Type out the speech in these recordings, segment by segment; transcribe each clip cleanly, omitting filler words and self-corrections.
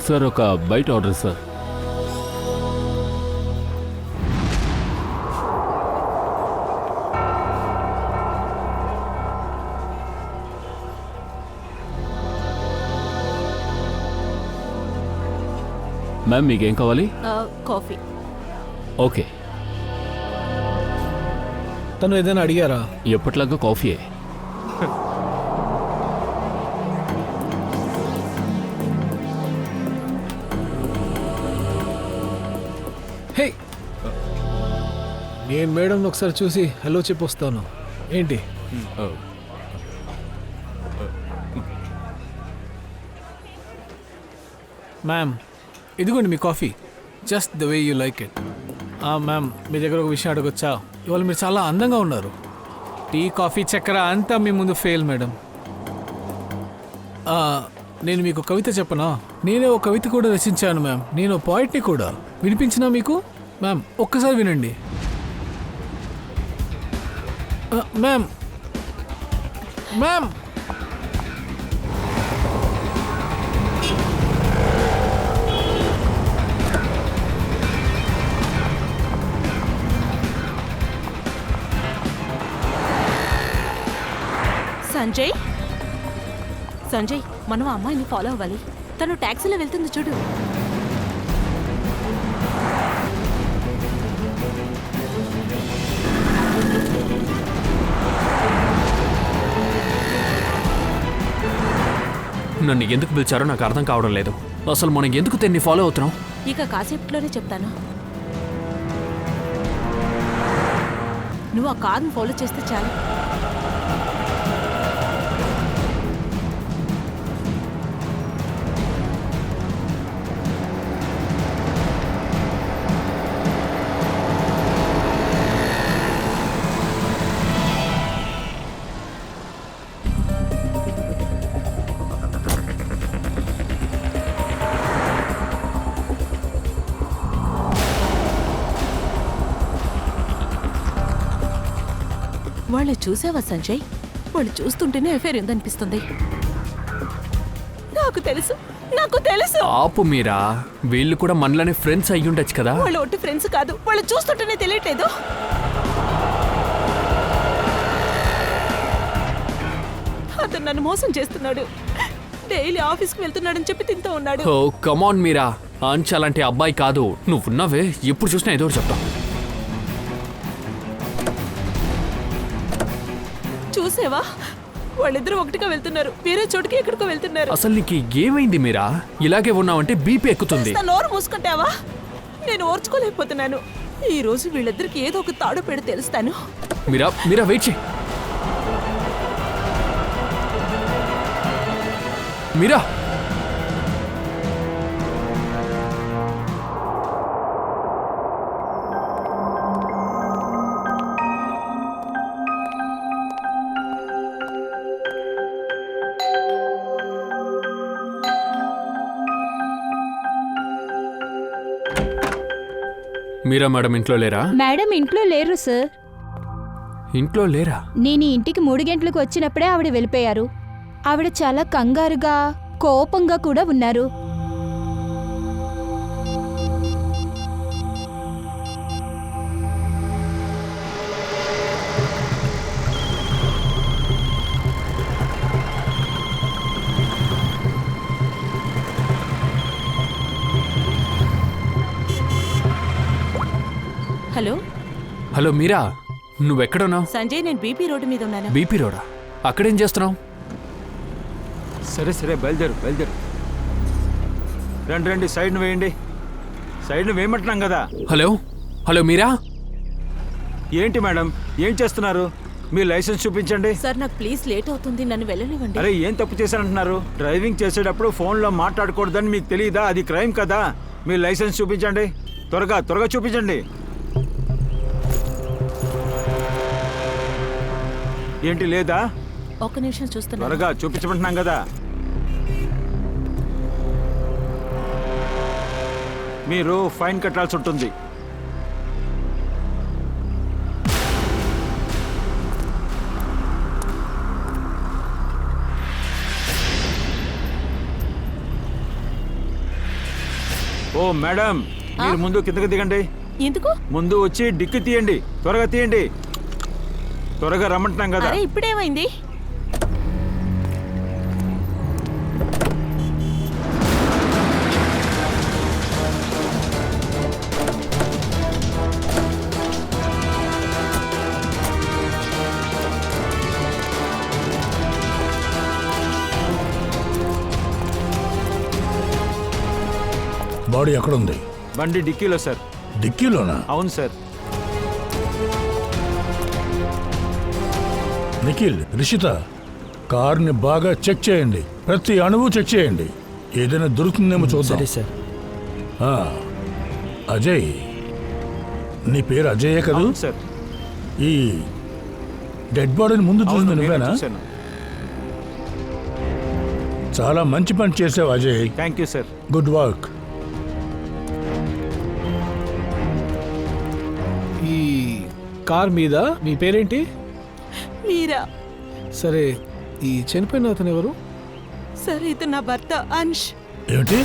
Sir ఒక బయట order sir. Ma'am మీకేం కావాలి? కాఫీ. ఓకే. తను ఏదైనా అడిగారా? ఎప్పట్లాగా కాఫీయే. హే, నేను మేడంని ఒకసారి చూసి హలో చెప్పొస్తాను. ఏంటి? మ్యామ్, ఇదిగోండి మీ coffee. Just the way you like it. Ma'am, మీ దగ్గర ఒక విషయం అడగొచ్చా? ఇవాళ మీరు చాలా అందంగా ఉన్నారు. టీ, కాఫీ, చక్కెర అంతా మీ ముందు ఫెయిల్ మేడం. నేను మీకు కవిత చెప్పనా? నేనే ఒక కవిత కూడా రచించాను మ్యామ్. నేను పోయిట్ని కూడా. వినిపించినా మీకు? మ్యామ్, ఒక్కసారి వినండి. మ్యామ్ మ్యామ్ సంజయ్, సంజయ్, మనం ఆ అమ్మాయిని ఫాలో అవ్వాలి. తను ట్యాక్సీలో వెళ్తుంది చూడు. నన్ను ఎందుకు పిలిచారో నాకు అర్థం కావడం లేదు. అసలు మనం ఎందుకు తెన్ని ఫాలో అవుతున్నాం? ఇక కాసేపట్లోనే చెప్తాను. నువ్వు ఆ కార్ని ఫాలో చేస్తే చాలు. వాళ్ళు చూసావా సంజయ్? వాళ్ళు చూస్తుంటేనే ఎఫైర్ ఉందనిపిస్తుంది. నాకు తెలుసు, నాకు తెలుసు. ఆపు మీరా, వీళ్ళు కూడా మనలోనే ఫ్రెండ్స్ అయ్యుండొచ్చు కదా. వాళ్ళు ఒట్టి ఫ్రెండ్స్ కాదు, వాళ్ళు చూస్తుంటేనే తెలియట్లేదు. అతను నన్ను మోసం చేస్తున్నాడు. డైలీ ఆఫీస్కి వెళ్తున్నాడని చెప్పి తింటూ ఉన్నాడు. ఓ కమాన్ మీరా, అంచ్ అలాంటి అబ్బాయి కాదు. నువ్వున్నావే, ఎప్పుడు చూసినా ఏదో ఒకటి చెప్తావు. చూసావా, వాళ్ళిద్దరూ ఒకటిగా వెళ్తున్నారు. వేరే చోటుకి ఎక్కడికో వెళ్తున్నారు. అసలు నీకు ఏమైంది మీరా? ఇలాగే ఉన్నావంటే బీపీ ఎక్కుతుంది. నోరు మూసుకుంటావా? నేను ఓర్చుకోలేకపోతున్నాను. ఈ రోజు వీళ్ళిద్దరికి ఏదో ఒక తాడు పెడి తెలుస్తాను. మీరా మీరా వెయిట్ చేయి. మీరా, మీరా మేడం ఇంట్లో లేరా? మేడం ఇంట్లో లేరు సార్. ఇంట్లో లేరా? నేను ఈ ఇంటికి 3 గంటలకు వచ్చినప్పుడే ఆవిడ వెళ్ళిపోయారు. ఆవిడ చాలా కంగారుగా, కోపంగా కూడా ఉన్నారు. హలో హలో మీరా, నువ్వెక్కడున్నావు? సంజయ్, నేను బీపీ రోడ్డు మీద ఉన్నాను. బీపీ రోడా? అక్కడేం చేస్తున్నావు? సరే సరే, బయలుదేరు బయలుదేరు. రండి రండి, సైడ్ను వేయండి. సైడ్ను వేయమంటున్నాం కదా. హలో హలో మీరా, ఏంటి మేడం, ఏం చేస్తున్నారు? మీ లైసెన్స్ చూపించండి. సార్, నాకు ప్లీజ్ లేట్ అవుతుంది, నన్ను వెళ్ళనివ్వండి. అరే, ఏం తప్పు చేశారంటున్నారు? డ్రైవింగ్ చేసేటప్పుడు ఫోన్లో మాట్లాడకూడదని మీకు తెలియదా? అది క్రైమ్ కదా. మీ లైసెన్స్ చూపించండి, త్వరగా త్వరగా చూపించండి. ఏంటి లేదా? ఒక్క నిమిషం చూస్తున్నా. త్వరగా చూపించమంటున్నాం కదా. మీరు ఫైన్ కట్టాల్సి ఉంటుంది. ఓ మేడం, మీరు ముందు కిందకి దిగండి. ఎందుకు? ముందు వచ్చి డిక్కి తీయండి, త్వరగా తీయండి. త్వరగా రమ్మంటున్నాం కదా. అరే ఇప్పుడేమైంది? బాడీ ఎక్కడుంది? బండి డిక్కీలో సార్. డిక్కీలోనా? అవును సార్. నిఖిల్, రిషిత, కార్ని బాగా చెక్ చేయండి. ప్రతి అణువు చెక్ చేయండి. ఏదైనా దొరుకుతుందేమో చూద్దాం. సార్. ఆ, అజయ్, నీ పేరు అజయే కదా? అవును సార్. ఈ డెడ్ బాడీని ముందు అవును, చూసింది నేనే నువ్వేనా? చూశాను. చాలా మంచి పని చేసావు Ajay. Thank you sir. Good work. ఈ కార్ మీద మీ పేరేంటి? మీరా? సరే, ఈ చనిపోయిన అతను ఎవరు? సార్ ఇతను నా భర్త అంష్. ఏమిటి?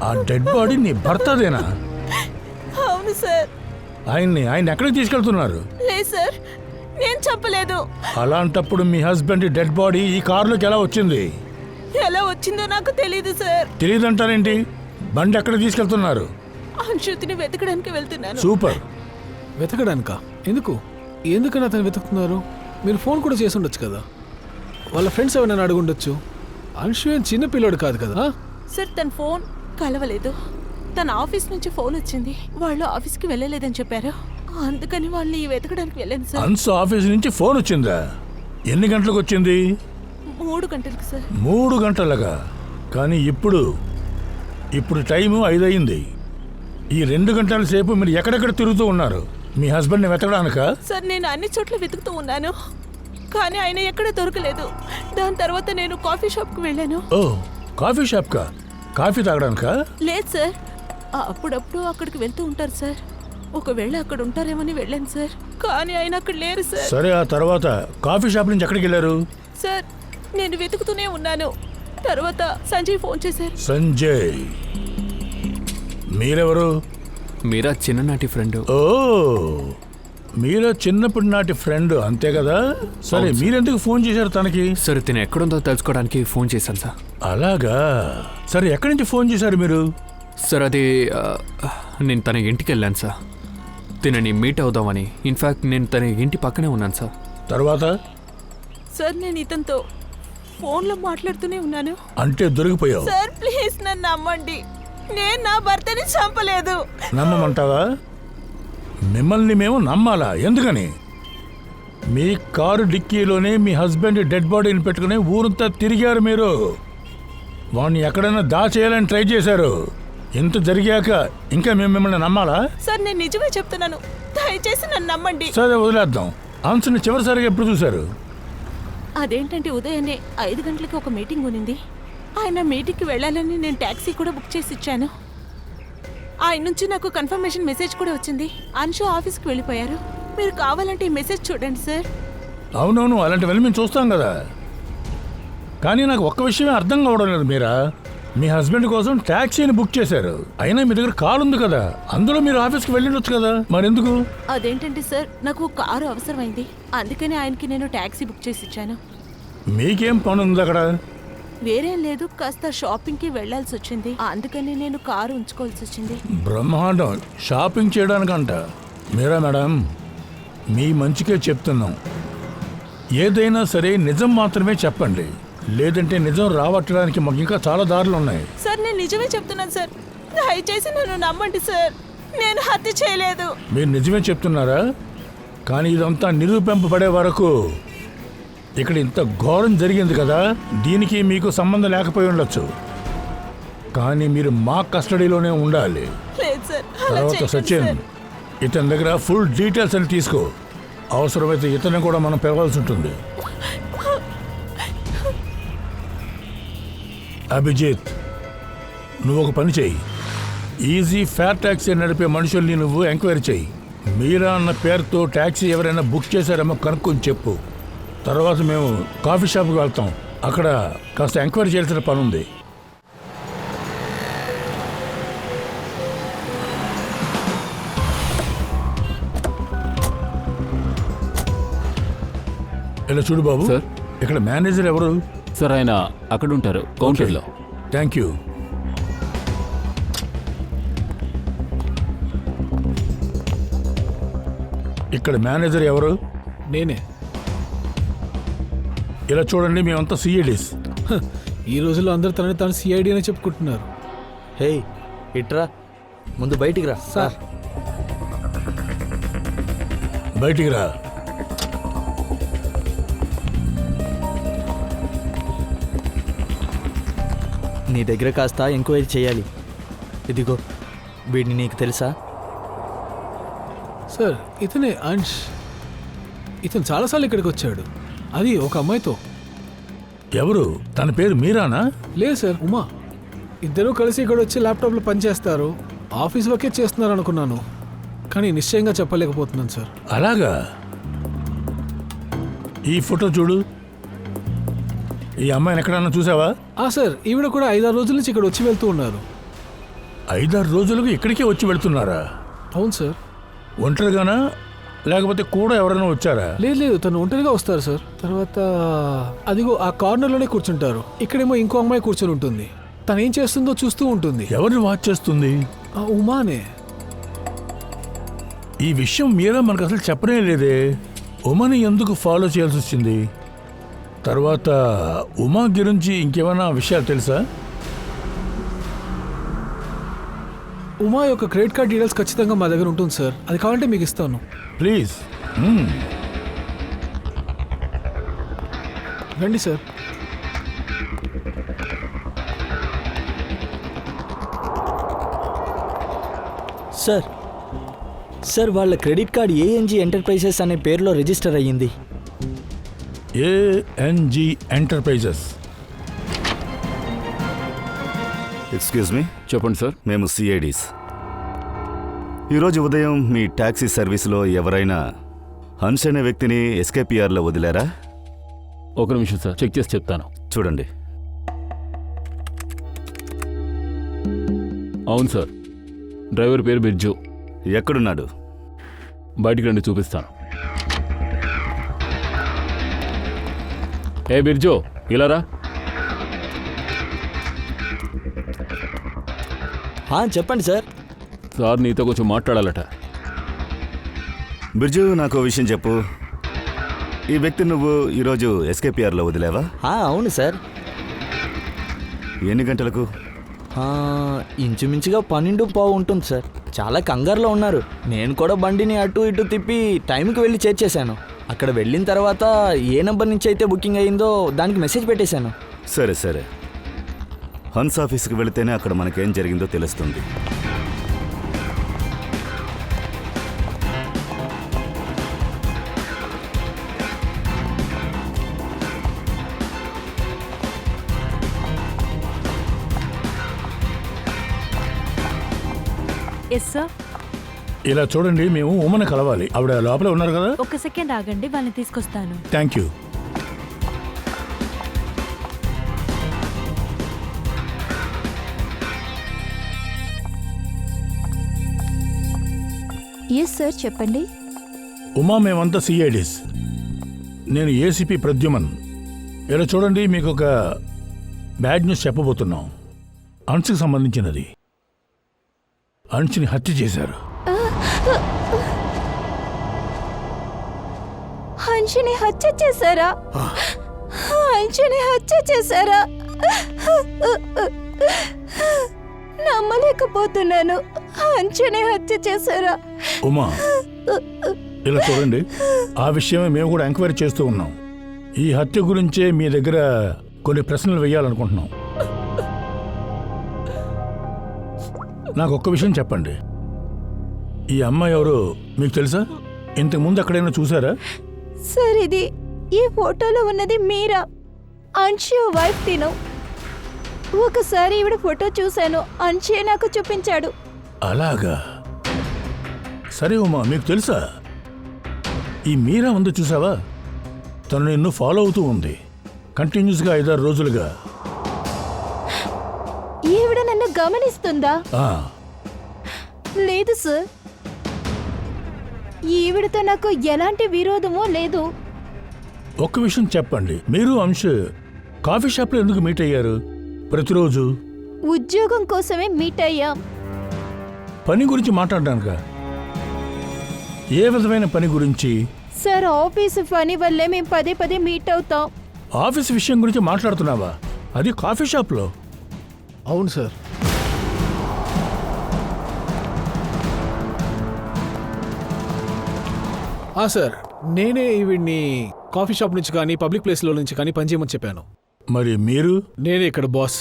ఆ డెడ్ బాడీ నీ భర్తదేనా? అవును సార్. ఆయన ఎక్కడికి తీసుకెళ్తున్నారు? లేదు సార్, నేను చెప్పలేదు. అలాంటప్పుడు మీ హస్బెండ్ డెడ్ బాడీ ఈ కారులోకి ఎలా వచ్చింది? ఎలా వచ్చిందో నాకు తెలీదు సార్. తెలియదంటారేంటి? బండి ఎక్కడ తీసుకెళ్తున్నారు? అంశుతిని వెతకడానికి వెళ్తున్నాను. సూపర్. వెతకడానికా? ఎందుకని అతను వెతుకుతున్నారు? మీరు ఫోన్ కూడా చేసి ఉండొచ్చు కదా. వాళ్ళ ఫ్రెండ్స్ ఎవరైనా అడుగుండొచ్చు. అంశు ఏం చిన్న పిల్లోడు కాదు కదా. సార్ తన ఫోన్ కలవలేదు. తన ఆఫీస్ నుంచి ఫోన్ వచ్చింది. వాళ్ళు ఆఫీస్కి వెళ్ళలేదని చెప్పారు. అందుకని వాళ్ళని వెతకడానికి వెళ్ళాను సార్. అన్స్ ఆఫీస్ నుంచి ఫోన్ వచ్చిందా? ఎన్ని గంటలకు వచ్చింది? 3 గంటలకు సార్. 3 గంటలుగా? కానీ ఇప్పుడు టైము 5 అయింది. ఈ 2 గంటల సేపు మీరు ఎక్కడెక్కడ తిరుగుతూ ఉన్నారు? మీ హస్బెండ్ని వెతకడానికా? సార్ నేను అన్ని చోట్ల వెతుకుతూ ఉన్నాను, కానీ ఆయన ఎక్కడ దొరకలేదు. దాని తర్వాత నేను కాఫీ షాప్కి వెళ్ళాను. ఓ, కాఫీ షాప్కా? కాఫీ తాగడానికా? లేదు సార్, అప్పుడప్పుడు అక్కడికి వెళ్తూ ఉంటారు సార్. ఒకవేళ అక్కడ ఉంటారేమని వెళ్ళాను సార్, కానీ ఆయన అక్కడ లేరు సార్. సరే, ఆ తర్వాత కాఫీ షాప్ నుంచి ఎక్కడికి వెళ్ళారు? సార్ నేను వెతుకుతూనే ఉన్నాను. తర్వాత సంజయ్ ఫోన్ చేశారు. సంజయ్, మీరెవరు? మీరా చిన్ననాటి ఫ్రెండ్. ఓ, మీరా చిన్నప్పటి నాటి ఫ్రెండ్ అంతే కదా? సరే, మీరెందుకు ఫోన్ చేశారు తనకి? సరే, తిన ఎక్కడుందో తెలుసుకోవడానికి ఫోన్ చేశాను సార్. అలాగా? సరే, ఎక్కడి నుంచి ఫోన్ చేశారు మీరు? సార్ అది నేను తన ఇంటికి వెళ్ళాను సార్, తినని మీట్ అవుదామని. ఇన్ఫ్యాక్ట్ నేను తన ఇంటి పక్కనే ఉన్నాను సార్. తర్వాత? సార్ నేను ఇతనితో ఫోన్లో మాట్లాడుతూనే ఉన్నాను. అంటే దొరికిపోయావు? సార్ ప్లీజ్ నన్ను నమ్మండి, నేను నా భర్తని చంపలేదు. నమ్మమంటావా? మిమ్మల్ని మేము నమ్మాలా? ఎందుకని? మీ కారు డిక్కీలోనే మీ హస్బెండ్ డెడ్ బాడీని పెట్టుకుని ఊరంతా తిరిగారు మీరు. వాడిని ఎక్కడైనా దాచేయాలని ట్రై చేశారు. ఇంత జరిగాక ఇంకా మేము మిమ్మల్ని నమ్మాలా? సార్ నేను నిజమే చెప్తున్నాను, దయచేసి నన్ను నమ్మండి. సరే, వదిలేద్దాం. అంశని చివరిసారిగా ఎప్పుడు చూశారు? అదేంటంటే ఉదయాన్నే 5 గంటలకి ఒక మీటింగ్ ఉన్నింది. ఆయన మీటింగ్కి వెళ్ళాలని నేను ట్యాక్సీ కూడా బుక్ చేసి ఇచ్చాను. ఆయన నుంచి నాకు కన్ఫర్మేషన్ మెసేజ్ కూడా వచ్చింది. అంశు ఆఫీస్కి వెళ్ళిపోయారు. మీరు కావాలంటే ఈ మెసేజ్ చూడండి సార్. అవునవును, అలాంటివన్నీ మేము చూస్తాం కదా. కానీ నాకు ఒక్క విషయమే అర్థం కావడం లేదు. మీరా మీ హస్బెండ్ కోసం ట్యాక్సీని బుక్ చేశారు, అయినా మీ దగ్గర కారు ఉంది కదా, అందులో మీరు ఆఫీస్కి వెళ్ళిండొచ్చు కదా, మరెందుకు? అదేంటంటే సార్, నాకు కారు అవసరమైంది, అందుకని ఆయనకి నేను ట్యాక్సీ బుక్ చేసి ఇచ్చాను. మీకేం పని ఉంది అక్కడ? వేరేం లేదు, కాస్త షాపింగ్కి వెళ్ళాల్సి వచ్చింది, అందుకని నేను కారు ఉంచుకోవాల్సి వచ్చింది. బ్రహ్మాండం, షాపింగ్ చేయడానికంట. మీరా మేడం, మీ మంచికే చెప్తున్నాం. ఏదైనా సరే నిజం మాత్రమే చెప్పండి, లేదంటే నిజం రావట్టడానికి మాకు ఇంకా చాలా దారులు ఉన్నాయి. సార్ నేను నిజమే చెప్తున్నాను సార్, దయచేసి నన్ను నమ్మండి సార్, నేను హత్య చేయలేదు. మీరు నిజమే చెప్తున్నారా? కానీ ఇదంతా నిరూపింపబడే వరకు ఇక్కడ ఇంత ఘోరం జరిగింది కదా, దీనికి మీకు సంబంధం లేకపోయి ఉండొచ్చు, కానీ మీరు మా కస్టడీలోనే ఉండాలి. లేదు సార్, అలా తర్వాత చేయకండి సచిన్, సార్. ఇతని దగ్గర ఫుల్ డీటెయిల్స్ అని తీసుకో. అవసరమైతే ఇతను కూడా మనం పిలవాల్సి ఉంటుంది. అభిజిత్, నువ్వు ఒక పని చెయ్యి. ఈజీ ఫేర్ ట్యాక్సీ నడిపే మనుషుల్ని నువ్వు ఎంక్వైరీ చెయ్యి. మీరా అన్న పేరుతో ట్యాక్సీ ఎవరైనా బుక్ చేశారేమో కనుక్కొని చెప్పు. తర్వాత మేము కాఫీ షాప్కి వెళ్తాం, అక్కడ కాస్త ఎంక్వైరీ చేయాల్సిన పని ఉంది. ఇలా చూడు బాబు, సార్. ఇక్కడ మేనేజర్ ఎవరు? సార్ ఆయన అక్కడ ఉంటారు కౌంటర్లో. Thank you. ఇక్కడ మేనేజర్ ఎవరు? నేనే. ఇలా చూడండి, మేమంతా సిఐడీస్. ఈ రోజుల్లో అందరూ తనని తాను సిఐడి అని చెప్పుకుంటున్నారు. హే ఇట్రా, ముందు బయటికి రా. సార్ బయటికి రా. నీ దగ్గర కాస్త ఎంక్వైరీ చేయాలి. ఇదిగో వీడిని నీకు తెలుసా? సార్ ఇతనే అంష్. ఇతను చాలాసార్లు ఇక్కడికి వచ్చాడు, అది ఒక అమ్మాయితో. ఎవరు? తన పేరు మీరానా? లేదు సార్, ఉమా. ఇద్దరూ కలిసి ఇక్కడ వచ్చి ల్యాప్టాప్లో పనిచేస్తారు. ఆఫీస్ వర్కే చేస్తున్నారు అనుకున్నాను, కానీ నిశ్చయంగా చెప్పలేకపోతున్నాను సార్. అలాగా? ఈ ఫోటో చూడు. ఈ అమ్మాయిని ఎక్కడన్నా చూసావా? సార్ ఈవిడ కూడా 5-6 రోజుల నుంచి ఇక్కడ వచ్చి వెళ్తూ ఉన్నారు. 5-6 రోజులుగా ఇక్కడికే వచ్చి వెళ్తున్నారా? అవును సార్. ఒంటరిగానా లేకపోతే కూడా ఎవరైనా వచ్చారా? లేదు, తను ఒంటరిగా వస్తారు సార్. తర్వాత అదిగో ఆ కార్నర్లోనే కూర్చుంటారు. ఇక్కడేమో ఇంకో అమ్మాయి కూర్చొని ఉంటుంది. తను ఏం చేస్తుందో చూస్తూ ఉంటుంది. ఎవరిని వాచ్ చేస్తుంది? ఉమానే. ఈ విషయం మీరా మనకు అసలు చెప్పనే లేదే. ఉమాని ఎందుకు ఫాలో చేయాల్సి వచ్చింది? తర్వాత ఉమా గురించి ఇంకేమైనా విషయాలు తెలుసా? ఉమా యొక్క క్రెడిట్ కార్డ్ డీటెయిల్స్ ఖచ్చితంగా మా దగ్గర ఉంటుంది సార్. అది కావాలంటే మీకు ఇస్తాను. ప్లీజ్. రండి సార్. సార్ సార్ వాళ్ళ క్రెడిట్ కార్డ్ ఏఎన్జీ ఎంటర్ప్రైజెస్ అనే పేరులో రిజిస్టర్ అయ్యింది. ఏఎన్జీ ఎంటర్ప్రైజెస్. Excuse me. చెప్పండి సార్. మేము సిఐడీస్. ఈరోజు ఉదయం మీ ట్యాక్సీ సర్వీసులో ఎవరైనా హన్స్ అనే వ్యక్తిని ఎస్కేపిఆర్లో వదిలారా? ఒక నిమిషం సార్, చెక్ చేసి చెప్తాను. చూడండి. అవును సార్, డ్రైవర్ పేరు బిర్జు. ఎక్కడున్నాడు? బయటికి రండి, చూపిస్తాను. ఏ బిర్జు, ఇలా రా. చెప్పండి సార్. సార్ నీతో కొంచెం మాట్లాడాలట. బిర్జు, నాకు విషయం చెప్పు. ఈ వ్యక్తి నువ్వు ఈరోజు ఎస్కేపిఆర్లో వదిలేవా? అవును సార్. ఎన్ని గంటలకు? ఇంచుమించుగా 12:15 ఉంటుంది సార్. చాలా కంగారులో ఉన్నారు. నేను కూడా బండిని అటు ఇటు తిప్పి టైంకి వెళ్ళి చేర్చేశాను. అక్కడ వెళ్ళిన తర్వాత ఏ నెంబర్ నుంచి అయితే బుకింగ్ అయ్యిందో దానికి మెసేజ్ పెట్టేశాను. సరే సరే, హన్స్ ఆఫీస్కి వెళితేనే అక్కడ మనకేం జరిగిందో తెలుస్తుంది. Yes sir. ఇలా చూడండి, మేము ఉమని కలవాలి. ఆవిడ లోపలే ఉన్నారు కదా? ఒక సెకండ్ ఆగండి, వాళ్ళని తీసుకొస్తాను. Thank you. ఎస్ సార్, చెప్పండి. ఉమా, మేమంతా సిఐడీస్. నేను ఏసీపీ ప్రద్యుమన్. ఇలా చూడండి, మీకు ఒక బ్యాడ్ న్యూస్ చెప్పబోతున్నాం. అంశుకి సంబంధించినది. అంశుని హత్య చేశారు. అంశుని హత్య చేశారా? అంశుని హత్య చేశారా? నమ్మలేకపోతున్నాను. అంశుని హత్య చేశారా? ఉమా, ఇలా చూడండి, ఆ విషయమే మేము కూడా ఎంక్వైరీ చేస్తూ ఉన్నాం. ఈ హత్య గురించే మీ దగ్గర కొన్ని ప్రశ్నలు వేయాలనుకుంటున్నాం. నాకు ఒక్క విషయం చెప్పండి. ఈ అమ్మాయి ఎవరు మీకు తెలుసా? ఇంతకుముందు ఎక్కడైనా చూసారా? సార్, ఇది ఈ ఫోటోలో ఉన్నది మీరా, అంశు వైఫ్. తిను ఒకసారి ఈవిడ ఫోటో చూశాను. అంశే నాకు చూపించాడు. అలాగా? సరే ఉమా, మీకు తెలుసా ఈ మీరా ఉందో చూసావా? తను నిన్ను ఫాలో అవుతూ ఉంది. కంటిన్యూస్గా 5-6 రోజులుగా. ఈవిడ నన్ను గమనిస్తుందా? ఆ, లేదు సార్, ఈవిడతో నాకు ఎలాంటి విరోధమూ లేదు. ఒక్క విషయం చెప్పండి, మీరు అంశ్ కాఫీ షాప్లో ఎందుకు మీట్ అయ్యారు ప్రతిరోజు? ఉద్యోగం కోసమే మీట్ అయ్యాం. పని గురించి మాట్లాడడానిక? ఏ విధమైన పని గురించి? సార్, ఆఫీసు పని వల్లే మేము పదే పదే మీట్ అవుతాం. ఆఫీస్ విషయం గురించి మాట్లాడుతున్నావా? అది కాఫీ షాప్లో? అవును సార్. సార్, నేనే ఈవిడ్ని కాఫీ షాప్ నుంచి కానీ పబ్లిక్ ప్లేస్లో నుంచి కానీ పనిచేయమని చెప్పాను. మరి మీరు? నేనే ఇక్కడ బాస్.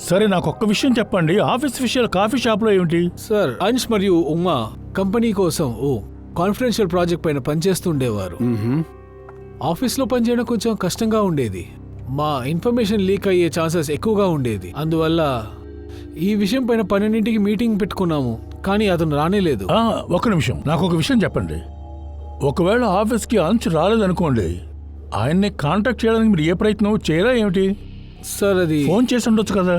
సరే, నాకు ఒక్క విషయం చెప్పండి, ఆఫీస్ విషయాలు కాఫీ షాప్లో ఏమిటి? సార్, అంశ్ మరియు ఉమా కంపెనీ కోసం కాన్ఫిడెన్షియల్ ప్రాజెక్ట్ పైన పనిచేస్తుండేవారు. ఆఫీస్లో పనిచేయడం కొంచెం కష్టంగా ఉండేది. మా ఇన్ఫర్మేషన్ లీక్ అయ్యే ఛాన్సెస్ ఎక్కువగా ఉండేది. అందువల్ల ఈ విషయం పైన 12ంటికి మీటింగ్ పెట్టుకున్నాము, కానీ అతను రానేలేదు. ఒక్క నిమిషం, నాకు ఒక విషయం చెప్పండి. ఒకవేళ ఆఫీస్కి అంచు రాలేదనుకోండి, ఆయన్ని కాంటాక్ట్ చేయడానికి మీరు ఏ ప్రయత్నం చేయరా ఏమిటి? సార్, అది ఫోన్ చేసి ఉండొచ్చు కదా.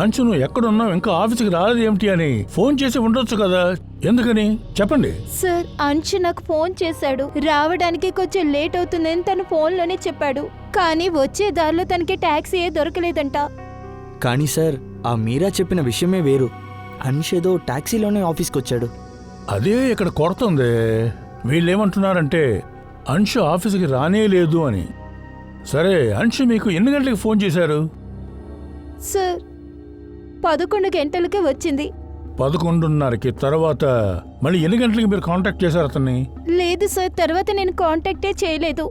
అంచు నువ్వు ఎక్కడున్నావు, ఇంకా ఆఫీస్కి రాలేదు ఏమిటి అని ఫోన్ చేసి ఉండొచ్చు కదా. ఎందుకని చెప్పండి. సార్, అంశు నాకు ఫోన్ చేశాడు. రావడానికి కొంచెం లేట్ అవుతుందని తను ఫోన్లోనే చెప్పాడు. కానీ వచ్చే దారిలో తనకి టాక్సీ దొరకలేదంట. కానీ సార్, ఆ మీరా చెప్పిన విషయమే వేరు. అంశ్ ఏదో టాక్సీలోనే ఆఫీస్కి వచ్చాడు. అదే ఇక్కడ కొడుతుంది. వీళ్ళేమంటున్నారంటే అంశు ఆఫీస్కి రానే లేదు అని. సరే, అంశు మీకు ఎన్ని గంటలకు ఫోన్ చేశారు? సార్, 11 గంటలకే వచ్చింది. 11:30కి. తర్వాత మళ్ళీ ఎన్ని గంటలకి మీరు కాంటాక్ట్ చేశారు అతన్ని? లేదు సార్, తర్వాత నేను కాంటాక్టే చేయలేదు.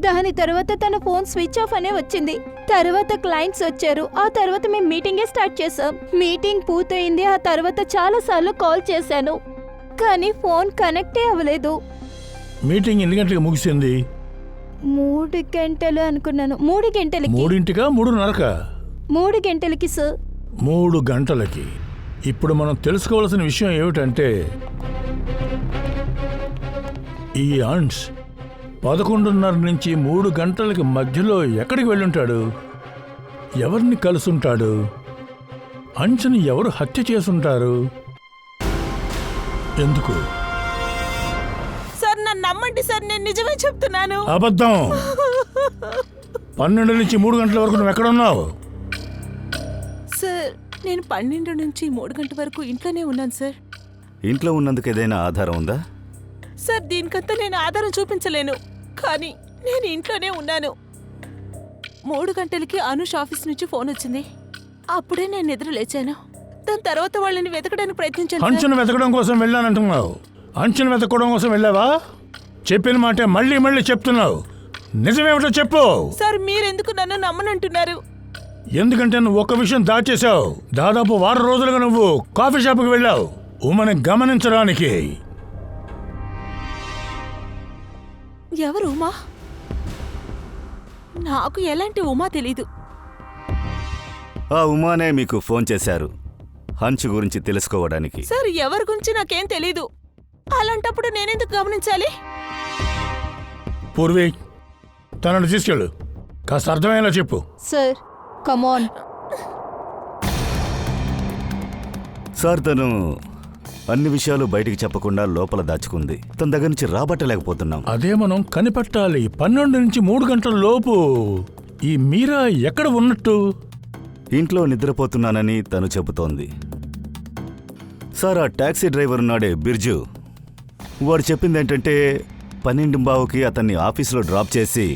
దాని తర్వాత తన ఫోన్ స్విచ్ ఆఫ్ అనే వచ్చింది. తర్వాత క్లయింట్స్ వచ్చారు. ఆ తర్వాత మేము మీటింగే స్టార్ట్ చేసాం. మీటింగ్ పూర్తయింది. ఆ తర్వాత చాలా సార్లు కాల్ చేశాను, కానీ ఫోన్ కనెక్టే అవ్వలేదు. మీటింగ్ ఎన్ని గంటలకు ముగిసింది? 3 గంటలు అనుకున్నాను. 3 గంటలకి. 3ంటికా 3:30కా? 3 గంటలకి సార్. 3 గంటలకి. ఇప్పుడు మనం తెలుసుకోవాల్సిన విషయం ఏమిటంటే, ఈ అంశ్ 11:30 నుంచి 3 గంటలకి మధ్యలో ఎక్కడికి వెళ్ళుంటాడు? ఎవరిని కలుసుంటాడు? అంశని ఎవరు హత్య చేసుంటారు? ఎందుకు? సార్, నన్ను నమ్మండి సార్, నేను నిజమే చెప్తున్నాను. అబద్ధం. 12 నుంచి 3 గంటల వరకు నువ్వు ఎక్కడున్నావు? సార్, నేను 12 నుంచి 3 గంటల వరకు ఇంట్లోనే ఉన్నాను సార్. ఇంట్లో ఉన్నందుకు ఏదైనా ఆధారం ఉందా? సార్, దీనికంతా నేను ఆధారం చూపించలేను, కానీ నేను ఇంట్లోనే ఉన్నాను. 3 గంటలకి అనుష్ ఆఫీస్ నుంచి ఫోన్ వచ్చింది. అప్పుడే నేను నిద్ర లేచాను. దాని తర్వాత వాళ్ళని వెతకడానికి ప్రయత్నించాను సార్. అంచును వెతకడం కోసం వెళ్ళానంటున్నావు. అంచును వెతకడం కోసం వెళ్ళావా? చెప్పిన మాట మళ్ళీ మళ్ళీ చెప్తున్నావు. నిజమేమిటో చెప్పు. సార్, మీరెందుకు నన్ను నమ్మనంటున్నారు? ఎందుకంటే నువ్వు ఒక విషయం దాచేశావు. దాదాపు 1 రోజులుగా నువ్వు కాఫీ షాప్కి వెళ్ళావు ఉమని గమనించడానికి. ఎవరు ఉమా? నాకు ఎలాంటి ఉమా తెలీదు. ఆ ఉమానే మీకు ఫోన్ చేశారు హంచ్ గురించి తెలుసుకోవడానికి. సార్, ఎవరి గురించి నాకేం తెలీదు. అలాంటప్పుడు నేనెందుకు గమనించాలి? పూర్వి, తనను తీసుకెళ్ళు. కాస్త అర్థమయ్యేలా చెప్పు. సార్, కమాన్. సార్, తను అన్ని విషయాలు బయటికి చెప్పకుండా లోపల దాచుకుంది. తన దగ్గర నుంచి రాబట్టలేకపోతున్నాం. అదే మనం కనిపెట్టాలి. 12 నుంచి 3 గంటల లోపు ఈ మీరా ఎక్కడ ఉన్నట్టు? ఇంట్లో నిద్రపోతున్నానని తను చెబుతోంది. సార్, ఆ టాక్సీ డ్రైవర్ ఉన్నాడే బిర్జు, వాడు చెప్పింది ఏంటంటే 12:15కి అతన్ని ఆఫీసులో డ్రాప్ చేసి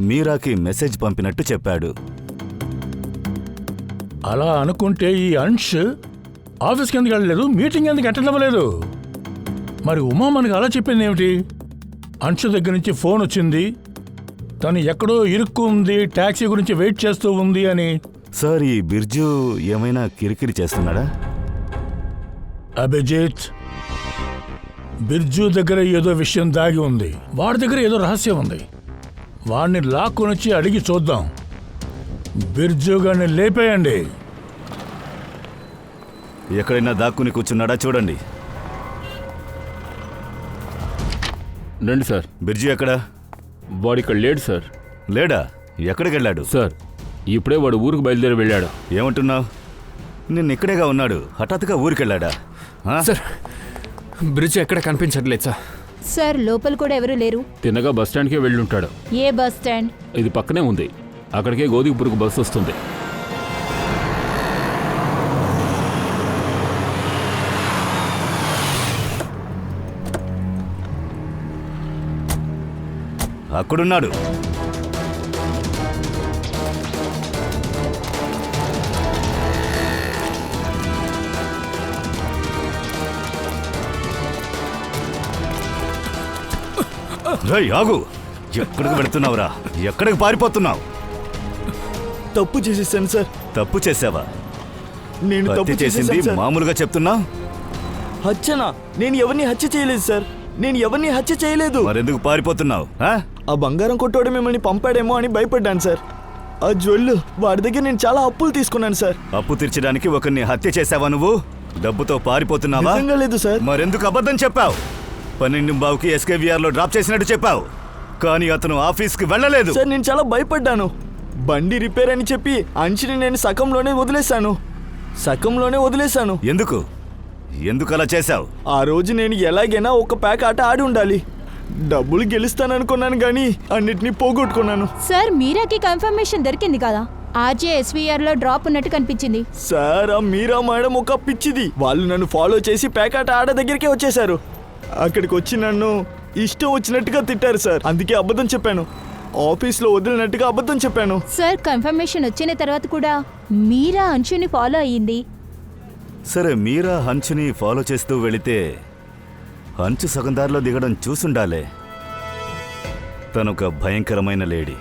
మీరాకి మెసేజ్ పంపినట్టు చెప్పాడు. అలా అనుకుంటే ఈ అంశ్ ఆఫీస్కి ఎందుకు వెళ్ళలేదు? మీటింగ్ ఎందుకు అటెండ్ అవ్వలేదు? మరి ఉమా మనకి అలా చెప్పింది ఏమిటి? అంశు దగ్గర నుంచి ఫోన్ వచ్చింది, తను ఎక్కడో ఇరుక్కు ఉంది, టాక్సీ గురించి వెయిట్ చేస్తూ ఉంది అని. సార్, ఈ బిర్జు ఏమైనా కిరికిరి చేస్తున్నాడా? అభిజిత్, బిర్జు దగ్గర ఏదో విషయం దాగి ఉంది. వాడి దగ్గర ఏదో రహస్యం ఉంది. వాడిని లాక్కొనొచ్చి అడిగి చూద్దాం. బిర్జు గారిని లేపేయండి. ఎక్కడైనా దాక్కుని కూర్చున్నాడా చూడండి. రండి సార్. బిర్జు ఎక్కడా? వాడు ఇక్కడ లేడు సార్. లేడా? ఎక్కడికి వెళ్ళాడు? సార్ ఇప్పుడే వాడు ఊరికి బయలుదేరి వెళ్ళాడు. ఏమంటున్నావు? నిన్న ఇక్కడేగా ఉన్నాడు, హఠాత్తుగా ఊరికెళ్ళాడా? ఆ? సార్ బ్రిడ్జ్ ఎక్కడ కనిపించట్లేదు సార్. సార్ లోపల కూడా ఎవరు లేరు. తిన్నగా బస్ స్టాండ్కే వెళ్ళుంటాడు. ఏ బస్ స్టాండ్? ఇది పక్కనే ఉంది, అక్కడికే గోధికపూర్కు బస్సు వస్తుంది. అక్కడున్నాడు. రేయ్, ఆగు! ఎక్కడికి వెళుతున్నావురా? ఎక్కడికి పారిపోతున్నావు? తప్పు చేసేసాను సార్. తప్పు చేసావా? నేను తప్పు హత్య చేసింది చేసేసాను సార్. మామూలుగా చెప్తున్నా? హత్యనా? నేను ఎవరిని హత్య చేయలేదు సార్. నేను ఎవరిని హత్య చేయలేదు. మరెందుకు పారిపోతున్నావు? ఆ బంగారం కొట్టోడు మిమ్మల్ని పంపాడేమో అని భయపడ్డాను సార్. ఆ జ్వెల్లు వాడి దగ్గర నేను చాలా అప్పులు తీసుకున్నాను సార్. అప్పు తీర్చడానికి ఒకరిని హత్య చేసావా నువ్వు? డబ్బుతో పారిపోతున్నావా? నిజంగా లేదు సార్. మరెందుకు అబద్ధం చెప్పావు? 12 SKVR లో డ్రాప్ చేసినట్టు చెప్పావు, కానీ అతను ఆఫీస్కి వెళ్ళలేదు. సార్ నేను చాలా భయపడ్డాను. బండి రిపేర్ అని చెప్పి అంచిని నేను సగంలోనే వదిలేశాను. ఎందుకు అలా చేశావు? ఆ రోజు నేను ఎలాగైనా ఒక ప్యాక్ ఆట ఆడి ఉండాలి. డబ్బులు గెలుస్తాననుకున్నాను కానీ అన్నిటినీ పోగొట్టుకున్నాను. సార్ మీరాకి కన్ఫర్మేషన్ దొరికింది కదా, RJSVR లో డ్రాప్ ఉన్నట్టు కనిపించింది. సార్ ఆ మీరా మేడం ఒక పిచ్చిది. వాళ్ళు నన్ను ఫాలో చేసి ప్యాక్ ఆట ఆడ దగ్గరికే వచ్చేశారు. అక్కడికి వచ్చి నన్ను ఇష్టం వచ్చినట్టుగా తిట్టారు సార్. అందుకే అబద్ధం చెప్పాను. ఆఫీస్లో వదిలినట్టుగా అబద్ధం చెప్పాను. సార్ కన్ఫర్మేషన్ వచ్చిన తర్వాత కూడా మీరా అంశుని ఫాలో అయ్యింది. సరే, మీరా హంచుని ఫాలో చేస్తూ వెళితే హంచు సగందారిలో దిగడం చూసుండాలే. తనొక భయంకరమైన లేడీ,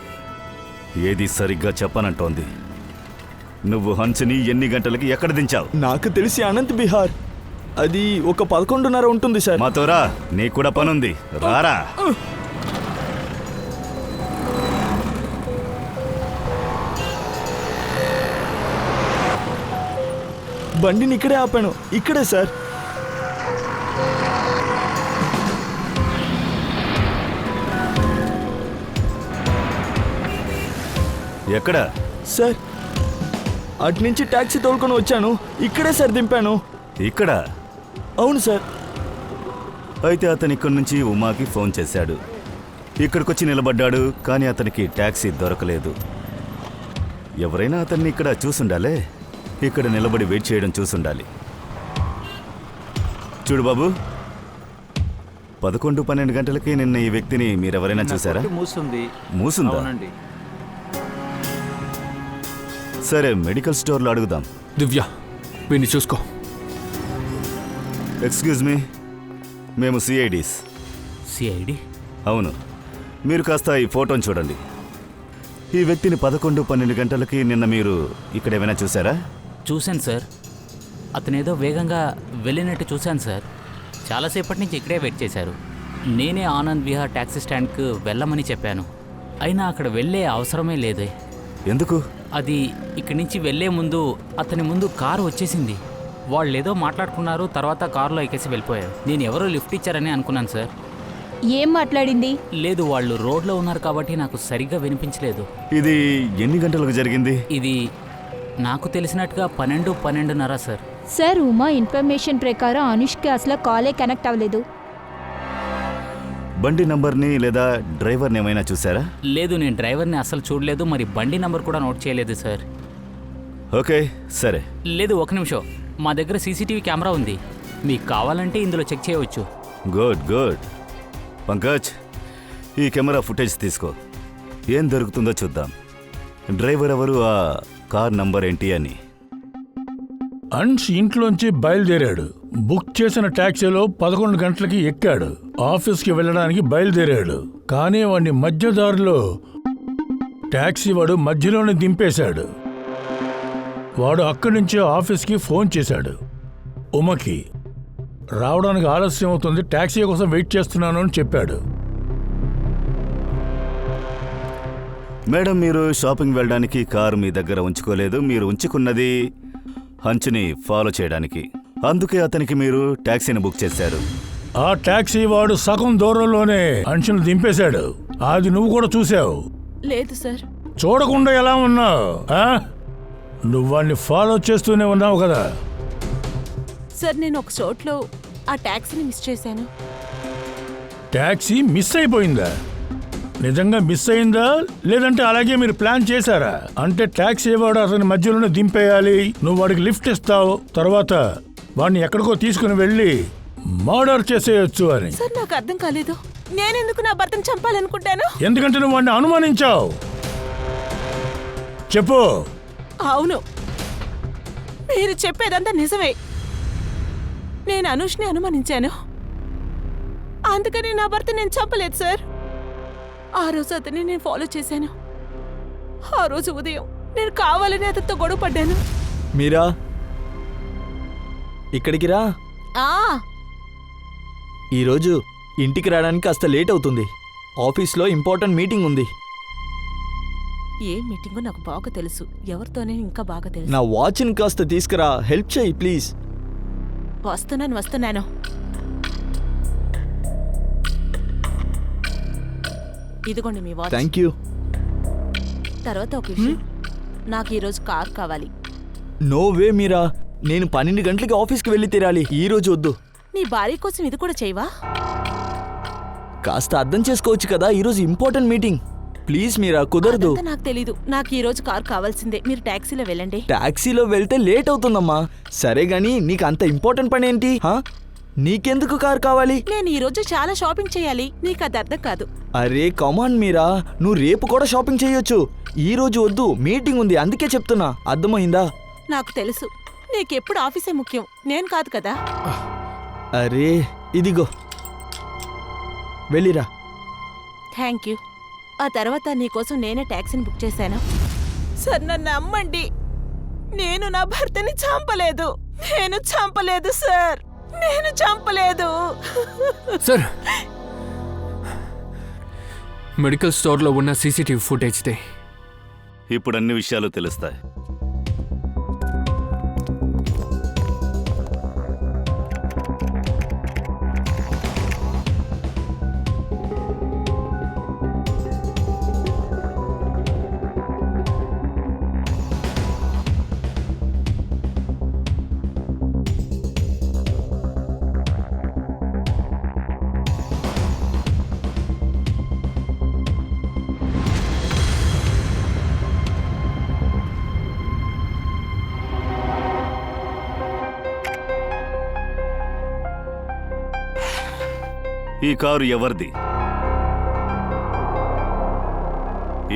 ఏది సరిగ్గా చెప్పనంటోంది. నువ్వు హంచుని ఎన్ని గంటలకి ఎక్కడ దించావు? నాకు తెలిసి అనంత్ బిహార్. అది ఒక 11:30 ఉంటుంది సార్. మాతోరా, నీకు కూడా పనుంది, రారా. బండిని ఇక్కడే ఆపాను. ఇక్కడే సార్. ఎక్కడ? సార్ అట్నుంచి ట్యాక్సీ తోలుకొని వచ్చాను. ఇక్కడే సార్ దింపాను. ఇక్కడ? అవును సార్. అయితే అతను ఇక్కడి నుంచి ఉమాకి ఫోన్ చేశాడు. ఇక్కడికొచ్చి నిలబడ్డాడు, కానీ అతనికి ట్యాక్సీ దొరకలేదు. ఎవరైనా అతన్ని ఇక్కడ చూసుండాలే. ఇక్కడ నిలబడి వెయిట్ చేయడం చూసుండాలి. చూడు బాబు, 11-12 గంటలకి నిన్న ఈ వ్యక్తిని మీరెవరైనా చూసారా? మూసుందా? సరే, మెడికల్ స్టోర్లో అడుగుదాం. దివ్య వీడిని చూసుకో. ఎక్స్క్యూజ్ మీ, మేము CIDs. సిఐడి? అవును. మీరు కాస్త ఈ ఫోటోని చూడండి. ఈ వ్యక్తిని 11-12 గంటలకి నిన్న మీరు ఇక్కడ ఏమైనా చూసారా? చూశాను సార్. అతనేదో వేగంగా వెళ్ళినట్టు చూశాను సార్. చాలాసేపటి నుంచి ఇక్కడే వెయిట్ చేశారు. నేనే ఆనంద్ విహార్ ట్యాక్సీ స్టాండ్కు వెళ్ళమని చెప్పాను. అయినా అక్కడ వెళ్ళే అవసరమే లేదే. ఎందుకు? అది ఇక్కడి నుంచి వెళ్ళే ముందు అతని ముందు కారు వచ్చేసింది. వాళ్ళు ఏదో మాట్లాడుకున్నారు, తర్వాత కారులో ఎక్కేసి వెళ్ళిపోయారు. నేను ఎవరో లిఫ్ట్ ఇచ్చారని అనుకున్నాను సార్. ఏం మాట్లాడింది? లేదు, వాళ్ళు రోడ్లో ఉన్నారు కాబట్టి నాకు సరిగ్గా వినిపించలేదు. ఇది ఎన్ని గంటలకు జరిగింది? ఇది నాకు తెలిసినట్టుగా 12-12:30 సార్. సార్ ఉమా ఇన్ఫర్మేషన్ ప్రకారం అనుష్కి అసలు కాలే కనెక్ట్ అవ్వలేదు. బండి నంబర్ని లేదా డ్రైవర్ని ఏమైనా చూసారా? లేదు, నేను డ్రైవర్ని అసలు చూడలేదు. మరి బండి నంబర్ కూడా నోట్ చేయలేదు సార్. ఓకే, సరే. లేదు, ఒక నిమిషం. మా దగ్గర CCTV కెమెరా ఉంది. మీకు కావాలంటే ఇందులో చెక్ చేయవచ్చు. గుడ్. పంకజ్, ఈ కెమెరా ఫుటేజ్ తీసుకో. ఏం దొరుకుతుందో చూద్దాం. డ్రైవర్ ఎవరు, ఆ కార్ నంబర్ ఏంటి అని. అంశ్ ఇంట్లోంచి బయలుదేరాడు. బుక్ చేసిన ట్యాక్సీలో 11 గంటలకి ఎక్కాడు. ఆఫీస్కి వెళ్ళడానికి బయలుదేరాడు. కానీ వాడిని మధ్యదారిలో ట్యాక్సీ వాడు మధ్యలోనే దింపేశాడు. వాడు అక్కడి నుంచి ఆఫీస్కి ఫోన్ చేశాడు. ఉమకి రావడానికి ఆలస్యం అవుతుంది, ట్యాక్సీ కోసం వెయిట్ చేస్తున్నాను అని చెప్పాడు. మేడం, మీరు షాపింగ్ వెళ్ళడానికి కారు మీ దగ్గర ఉంచుకోలేదు. మీరు ఉంచుకున్నది హంచుని ఫాలో చేయడానికి. అందుకే అతనికి మీరు ట్యాక్సీని బుక్ చేశారు. ఆ ట్యాక్సీ వాడు సగం దూరంలోనే అంచుని దింపేశాడు. అది నువ్వు కూడా చూసావు. లేదు సార్. చూడకుండా ఎలా ఉన్నావు? నువ్వు వాడిని ఫాలో చేస్తూనే ఉన్నావు కదా. సార్ నేను ఒక చోట్లో ఆ ట్యాక్సీని మిస్ చేశాను. ట్యాక్సీ మిస్ అయిపోయిందా? నిజంగా మిస్ అయిందా లేదంటే అలాగే మీరు ప్లాన్ చేశారా? అంటే ట్యాక్సీ వాడు అతని మధ్యలోనే దింపేయాలి, నువ్వు వాడికి లిఫ్ట్ ఇస్తావు, తర్వాత వాడిని ఎక్కడికో తీసుకుని వెళ్ళి మర్డర్ చేసేయచ్చు అని. సార్ నాకు అర్థం కాలేదు. నేనెందుకు నా భర్తను చంపాలనుకుంటాను? ఎందుకంటే నువ్వు వాడిని అనుమానించావు. చెప్పు. అవును, మీరు చెప్పేదంతా నిజమే. నేను అనుష్ని అనుమానించాను, అందుకని నా భర్త నేను చంపలేదు సార్. ఆ రోజు అతన్ని నేను ఫాలో చేశాను. ఆ రోజు ఉదయం నేను కావాలని అతనితో గొడవ పడ్డాను. మీరా ఇక్కడికి రా. ఈరోజు ఇంటికి రావడానికి కాస్త లేట్ అవుతుంది. ఆఫీస్లో ఇంపార్టెంట్ మీటింగ్ ఉంది. ఏ మీటింగో నాకు బాగా తెలుసు, ఎవరితోనే ఇంకా బాగా తెలుసు. నా వాచ్ని కాస్త తీసుకురా, హెల్ప్ చేయి ప్లీజ్. వస్తున్నాను. ఇదిగోండి మీ వాచ్. Thank you. తర్వాత ఒక విషయం, నాకు ఈరోజు కార్ కావాలి. నో వే మీరా, నేను 12 గంటలకి ఆఫీస్కి వెళ్ళి తీరాలి. ఈ రోజు వద్దు. నీ భార్య కోసం ఇది కూడా చేయవా? కాస్త అర్థం చేసుకోవచ్చు కదా, ఈరోజు ఇంపార్టెంట్ మీటింగ్. ప్లీజ్ మీరా, కుదరదు. అదంతా నాకు తెలీదు. నాకు ఈ రోజు కార్ కావాల్సిందే. మీరు టాక్సీలో వెళ్ళండి. టాక్సీలో వెళ్తే లేట్ అవుతుందమ్మా. సరే గాని నీకు అంత ఇంపార్టెంట్ పని ఏంటి? నీకెందుకు కార్ కావాలి? నేను ఈ రోజు చాలా షాపింగ్ చేయాలి. నీకు అది అర్థం కాదు. అరే కమాన్ మీరా, నువ్వు రేపు కూడా షాపింగ్ చేయొచ్చు. ఈ రోజు వద్దు, మీటింగ్ ఉంది, అందుకే చెప్తున్నా. అర్థమైందా? నాకు తెలుసు, నీకెప్పుడు ఆఫీసే ముఖ్యం, నేను కాదు కదా. అరే ఇదిగో, వెళ్ళిరా. Thank you. ఆ తర్వాత నీకోసం నేనే ట్యాక్సీని బుక్ చేశాను. సార్ నన్ను నమ్మండి, నేను నా భర్తని చంపలేదు. సార్, నేను చంపలేదు. సార్, మెడికల్ స్టోర్లో ఉన్న సీసీటీవీ ఫుటేజ్దే ఇప్పుడు అన్ని విషయాలు తెలుస్తాయి. ఈ కారు ఎవరిది?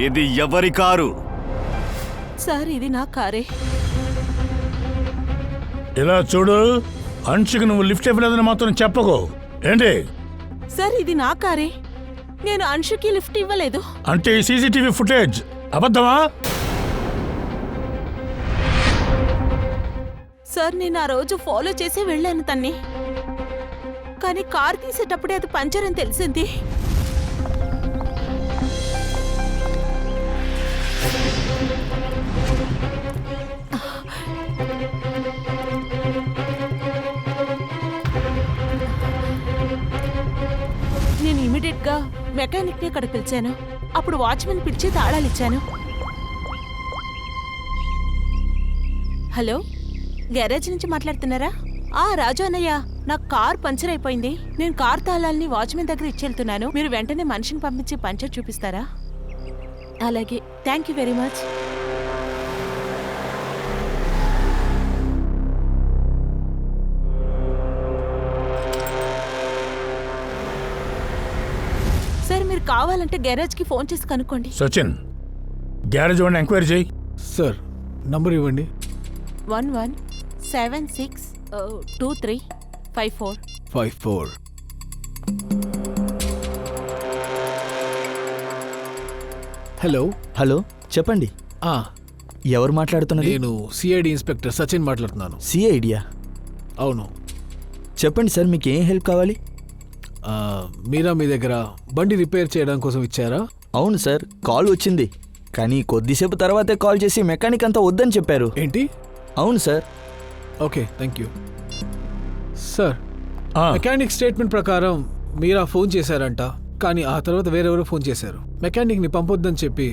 ఇది ఎవరి కారు? సార్ ఇది నా కారే. ఇలా చూడు, అంశుకి నువ్వు లిఫ్ట్ ఇవ్వలేదని మాత్రం చెప్పకు. ఏంటి? సార్ ఇది నా కారే, నేను అంశుకి లిఫ్ట్ ఇవ్వలేదు. అంటే ఈ సీసీటీవీ ఫుటేజ్ అబద్ధమా? సార్ నేను ఆ రోజు ఫాలో చేసి వెళ్ళాను తన్ని, కానీ కార్ తీసేటప్పుడే అది పంచర్ అని తెలిసింది. నేను ఇమీడియట్ గా మెకానిక్ ని అక్కడ పిలిచాను. అప్పుడు వాచ్మెన్ పిలిచి తాళాలు ఇచ్చాను. హలో, గ్యారేజ్ నుంచి మాట్లాడుతున్నారా? రాజు అన్నయ్య, నాకు కార్ పంచర్ అయిపోయింది. నేను కార్ తాళాలని వాచ్మెన్ దగ్గర ఇచ్చెళ్తున్నాను. మీరు వెంటనే మనిషిని పంపించి పంచర్ చూపిస్తారా? అలాగే, thank you very much. Sir మీరు కావాలంటే గ్యారేజ్కి ఫోన్ చేసి కనుక్కోండి. సచిన్, గ్యారేజ్ వాడిని ఎంక్వైరీ చేయి. సార్ నంబర్ ఇవ్వండి. 11762354. హలో. హలో, చెప్పండి. ఎవరు మాట్లాడుతున్నారు? నేను సిఐడి ఇన్స్పెక్టర్ సచిన్ మాట్లాడుతున్నాను. సిఐడియా? అవును. చెప్పండి సార్, మీకు ఏం హెల్ప్ కావాలి? మీరా మీ దగ్గర బండి రిపేర్ చేయడం కోసం ఇచ్చారా? అవును సార్, కాల్ వచ్చింది, కానీ కొద్దిసేపు తర్వాతే కాల్ చేసి మెకానిక్ అంతా వద్దని చెప్పారు. ఏంటి? అవును sir. Okay, thank you. Sir, mechanic statement ప్రకారం మీరా ఫోన్ చేశారంట. కానీ ఆ తర్వాత వేరెవరో ఫోన్ చేశారు. మెకానిక్ని పంపొద్దని చెప్పి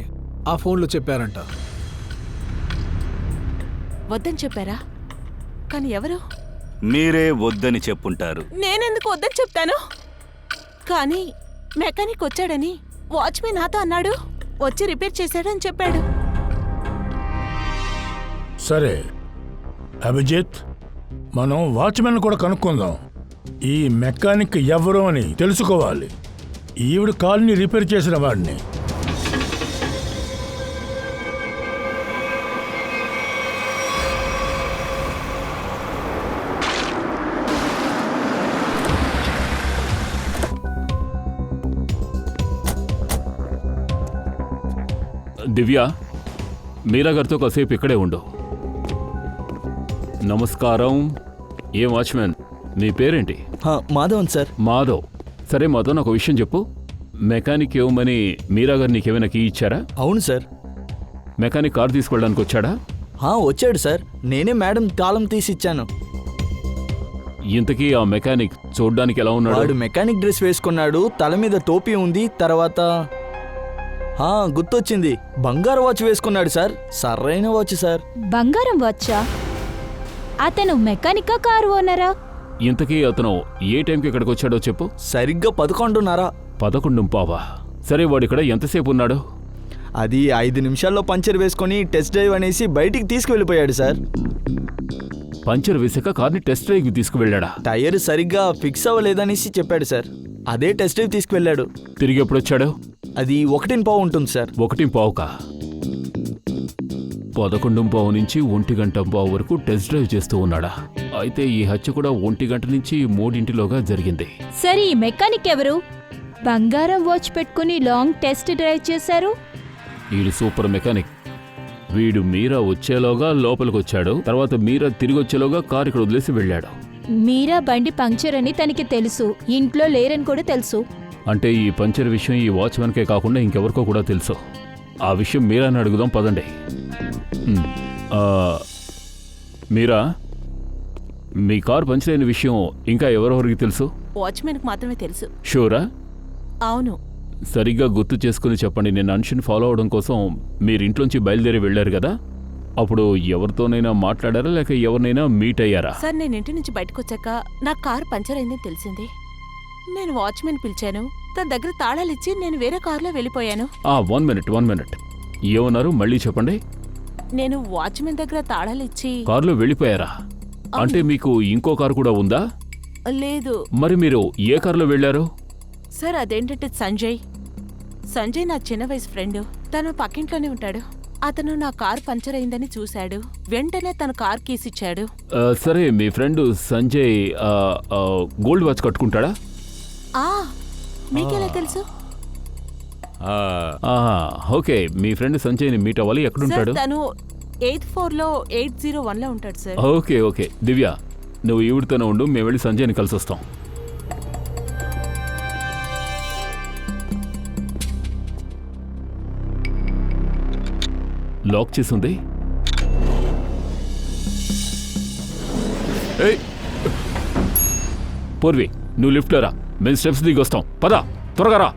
ఆ ఫోన్లో చెప్పారంట. వద్దని చెప్పారా? కానీ ఎవరు? మీరే వద్దని చెప్పుంటారు. నేనెందుకు వద్దని చెప్తాను? కానీ మెకానిక్ వచ్చాడని వాచ్మెన్ నాతో అన్నాడు. వచ్చి రిపేర్ చేశాడని చెప్పాడు. సరే అభిజిత్, మనం వాచ్మెన్ కూడా కనుక్కుందాం. ఈ మెకానిక్ ఎవరు అని తెలుసుకోవాలి. ఈవిడ కాల్ని రిపేర్ చేసిన వాడిని. దివ్య, మీరా గారితో కాసేపు ఇక్కడే ఉండు. నమస్కారం. ఏ వాచ్మెన్, మీ పేరేంటి? మాధవన్ సార్. మాధవ్. సరే మాధవ్, నాకు విషయం చెప్పు. మెకానిక్ ఇవ్వమని మీరా గారు నీకేమైనా కీ ఇచ్చారా? అవును సార్. మెకానిక్ కారు తీసుకెళ్ళడానికి వచ్చాడా? వచ్చాడు సార్. నేనే మేడం తాళం తీసి ఇచ్చాను. ఇంతకీ ఆ మెకానిక్ చూడ్డానికి ఎలా ఉన్నాడు? వాడు మెకానిక్ డ్రెస్ వేసుకున్నాడు, తల మీద టోపీ ఉంది. తర్వాత గుర్తొచ్చింది, బంగారు వాచ్ వేసుకున్నాడు సార్. సరైన వాచ్ సార్. బంగారం వచ్చా? అతను మెకానికా కారు ఓనరా? ఇంతకీ అతను ఏ టైంకి ఇక్కడికి వచ్చాడో చెప్పు. సరిగ్గా 11:30. 11:15. సరే, వాడు ఇక్కడ ఎంతసేపు ఉన్నాడు? అది 5 నిమిషాల్లో పంచర్ వేసుకొని టెస్ట్ డ్రైవ్ అనేసి బయటికి తీసుకువెళ్ళిపోయాడు సార్. పంచర్ వేసాక కార్ని టెస్ట్ డ్రైవ్కి తీసుకువెళ్ళాడా? టైర్ సరిగ్గా ఫిక్స్ అవ్వలేదనేసి చెప్పాడు సార్. అదే టెస్ట్ డ్రైవ్ తీసుకువెళ్ళాడు. తిరిగి ఎప్పుడు వచ్చాడు? అది 1:15 ఉంటుంది సార్. 1:15కా? 11:15 నుంచి 1:15 వరకు టెస్ట్ డ్రైవ్ చేస్తూ ఉన్నాడా? అయితే ఈ హత్య కూడా 1 నుంచి 3 జరిగింది. సరే, ఈ మెకానిక్ ఎవరు? బంగారం వాచ్ పెట్టుకుని లాంగ్ టెస్ట్ డ్రైవ్ చేశారు. వీడు సూపర్ మెకానిక్. వీడు మీరా వచ్చేలోగా లోపలికి వచ్చాడు. తర్వాత మీరా తిరిగి వచ్చేలోగా కారు ఇక్కడ వదిలేసి వెళ్ళాడు. మీరా బండి పంక్చర్ అని తనకి తెలుసు, ఇంట్లో లేరని కూడా తెలుసు. అంటే ఈ పంచర్ విషయం ఈ వాచ్మెన్కే కాకుండా ఇంకెవరికో కూడా తెలుసు. ఆ విషయం మీరాని అడుగుదాం, పదండి. మీరా, మీ కారు పంచర్ అయిన విషయం ఇంకా ఎవరెవరికి తెలుసు? వాచ్మెన్కి మాత్రమే తెలుసు. షూరా? అవును. సరిగ్గా గుర్తు చేసుకుని చెప్పండి. నేను అనుషుని ఫాలో అవడం కోసం మీరు ఇంట్లోంచి బయలుదేరి వెళ్ళారు కదా, అప్పుడు ఎవరితోనైనా మాట్లాడారా లేక ఎవరినైనా మీట్ అయ్యారా? సార్, నేను ఇంటి నుంచి బయటకు వచ్చాక నా కారు పంచర్ అయిందని తెలిసింది. నేను వాచ్మెన్ పిలిచాను. తన దగ్గర తాళాలిచ్చి నేను వేరే కారులో వెళ్ళిపోయాను. 1 మినిట్. ఏమన్నారు? మళ్ళీ చెప్పండి. నేను వాచ్మెన్ దగ్గర తాళాలిచ్చి కారులో వెళ్ళిపోయారా? అంటే మీకు ఇంకో కారు కూడా ఉందా? లేదు. మరి మీరు ఏ కారులో వెళ్ళారు? సార్, అదేంటంటే సంజయ్ నా చిన్న వయసు ఫ్రెండ్. తను పక్కింట్లోనే ఉంటాడు. అతను నా కారు పంచర్ అయిందని చూశాడు. వెంటనే తన కార్ కీస్ ఇచ్చాడు. సరే, మీ ఫ్రెండ్ సంజయ్ గోల్డ్ వాచ్ కట్టుకుంటాడా? మీకెలా తెలుసు? ఓకే, మీ ఫ్రెండ్ సంజయ్ని మీట్ అవ్వాలి. ఎక్కడుంటాడు? తను 8th floorలో 801లో ఉంటాడు సార్. ఓకే. దివ్య, నువ్వు ఈవిడితోనే ఉండు, మేము వెళ్ళి సంజయ్ని కలిసి వస్తాం. లాక్ చేసి ఉంది. పూర్వి, నువ్వు లిఫ్ట్లో రా, మేము స్టెప్స్ దిగి వస్తాం. పద, త్వరగా రా.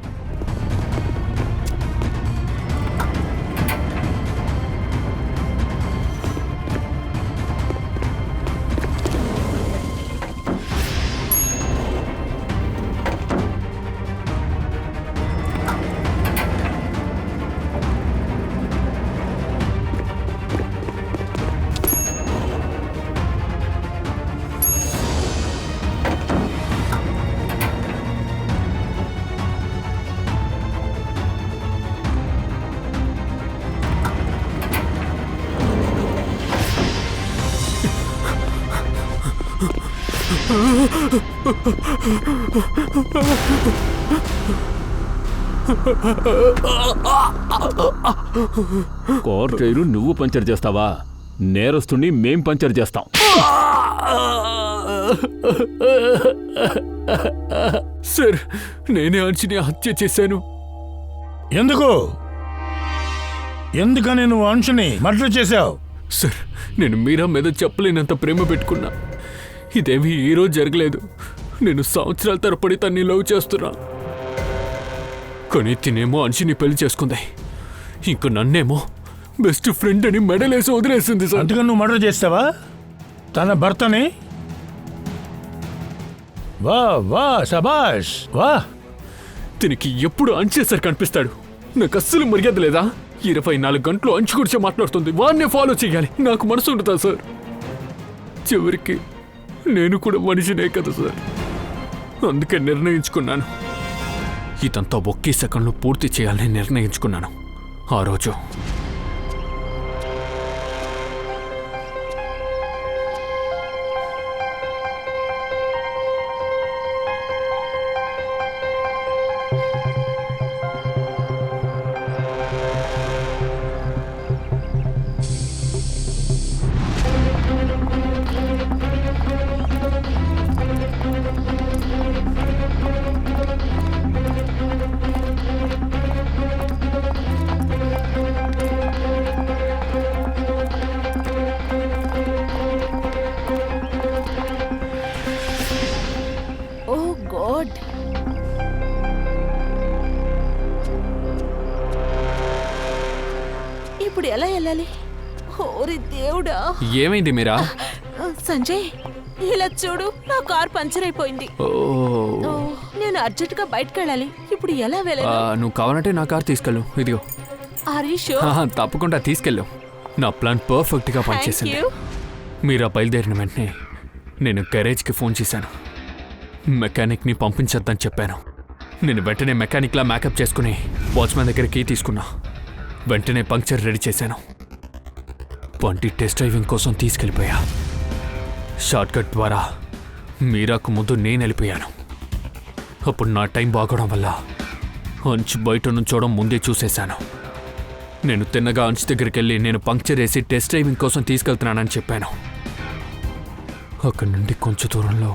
కార్ టైరు నువ్వు పంచర్ చేస్తావా? నేరస్తుని మేం పంచర్ చేస్తాం. సార్, నేనే అంచుని హత్య చేశాను. ఎందుకని నువ్వు అంశుని మర్డర్ చేశావు? సార్, నేను మీరా మీద చెప్పలేనంత ప్రేమ పెట్టుకున్నా. ఇదేమీ ఈరోజు జరగలేదు. నేను సంవత్సరాల తరబడి తన్ని లవ్ చేస్తున్నా. కానీ తినేమో అంశిని పెళ్లి చేసుకుంది. ఇంక నన్నేమో బెస్ట్ ఫ్రెండ్ అని మెడలేసి వదిలేసింది సార్. అందుకని నువ్వు మర్డర్ చేస్తావా తన భర్తని? వా వా శబాష్ వా. తినికి ఎప్పుడు అంచే సార్ కనిపిస్తాడు. నాకు అస్సలు మర్యాద లేదా? 24 గంటలు అంచు గురించి మాట్లాడుతుంది. వాడినే ఫాలో చేయాలి. నాకు మనసు ఉంటుందా సార్? చివరికి నేను కూడా మనిషినే కదా సార్. అందుకే నిర్ణయించుకున్నాను, ఇదంతా ఒకే సెకండ్లో పూర్తి చేయాలని నిర్ణయించుకున్నాను. ఆ రోజు ఓ గాడ్, ఇప్పుడు ఎలా వెళ్ళాలి? ఓరి దేవుడా. ఏమైంది మీరా? సంజయ్, ఇలా చూడు, నా కార్ పంచర్ అయిపోయింది. ఓ, ఓ, నేను అర్జెంట్ గా బయటకు వెళ్ళాలి. ఇప్పుడు ఎలా వెళ్ళాలి? నువ్వు కావాలంటే నా కార్ తీసుకెళ్ళు. ఇదిగో. Are you sure? తప్పకుండా తీసుకెళ్ళు. నా ప్లాన్ పర్ఫెక్ట్గా పనిచేసింది. మీరు బయలుదేరిన వెంటనే నేను గ్యారేజ్కి ఫోన్ చేశాను. మెకానిక్ని పంపించొద్దని చెప్పాను. నేను వెంటనే మెకానిక్లా మేకప్ చేసుకుని వాచ్మెన్ దగ్గర కీ తీసుకున్నా. వెంటనే పంక్చర్ రెడీ చేశాను. బండి టెస్ట్ డ్రైవింగ్ కోసం తీసుకెళ్ళిపోయా. షార్ట్కట్ ద్వారా మీరాకు ముందు నేను వెళ్ళిపోయాను. అప్పుడు నా టైం బాగోవడం వల్ల అంచు బయట నుంచోవడం ముందే చూసేశాను. నేను తిన్నగా అంచు దగ్గరికి వెళ్ళి నేను పంక్చర్ వేసి టెస్ట్ డ్రైవింగ్ కోసం తీసుకెళ్తున్నానని చెప్పాను. అక్కడి నుండి కొంచెం దూరంలో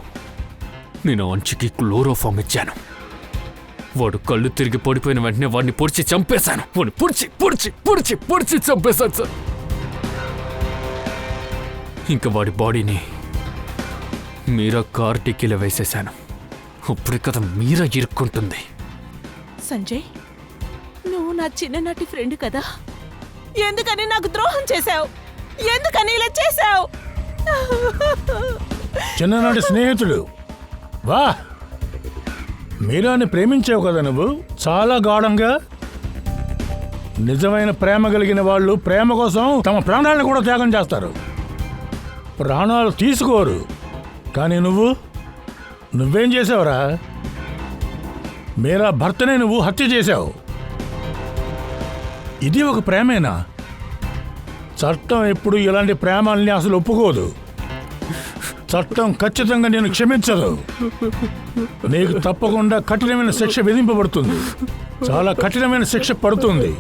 నేను అంచుకి క్లోరోఫామ్ ఇచ్చాను. వాడు కళ్ళు తిరిగి పడిపోయిన వెంటనే వాడిని పొడిచి చంపేశాను. వాడిని పొడిచి పొడిచి పొడిచి పొడిచి చంపేశాను సార్. ఇంకా వాడి బాడీని మీరా కార్ టిక్కీలో వేసేశాను. అప్పుడు కదా మీరా ఇరుక్కుంటుంది. సంజయ్, నువ్వు నా చిన్ననాటి ఫ్రెండ్ కదా, ఎందుకని నాకు ద్రోహం చేశావు? ఎందుకని ఇలా చేశావు? చిన్ననాటి స్నేహితుడు. వా, మీరాని ప్రేమించావు కదా నువ్వు చాలా గాఢంగా. నిజమైన ప్రేమ కలిగిన వాళ్ళు ప్రేమ కోసం తమ ప్రాణాలను కూడా త్యాగం చేస్తారు. ప్రాణాలు తీసుకోరు. కానీ నువ్వేం చేసావురా? మీరా భర్తనే నువ్వు హత్య చేశావు. ఇది ఒక ప్రేమేనా? చట్టం ఎప్పుడు ఇలాంటి ప్రేమల్ని అసలు ఒప్పుకోదు. చట్టం ఖచ్చితంగా నేను క్షమించదు. నీకు తప్పకుండా కఠినమైన శిక్ష విధింపబడుతుంది. చాలా కఠినమైన శిక్ష పడుతుంది.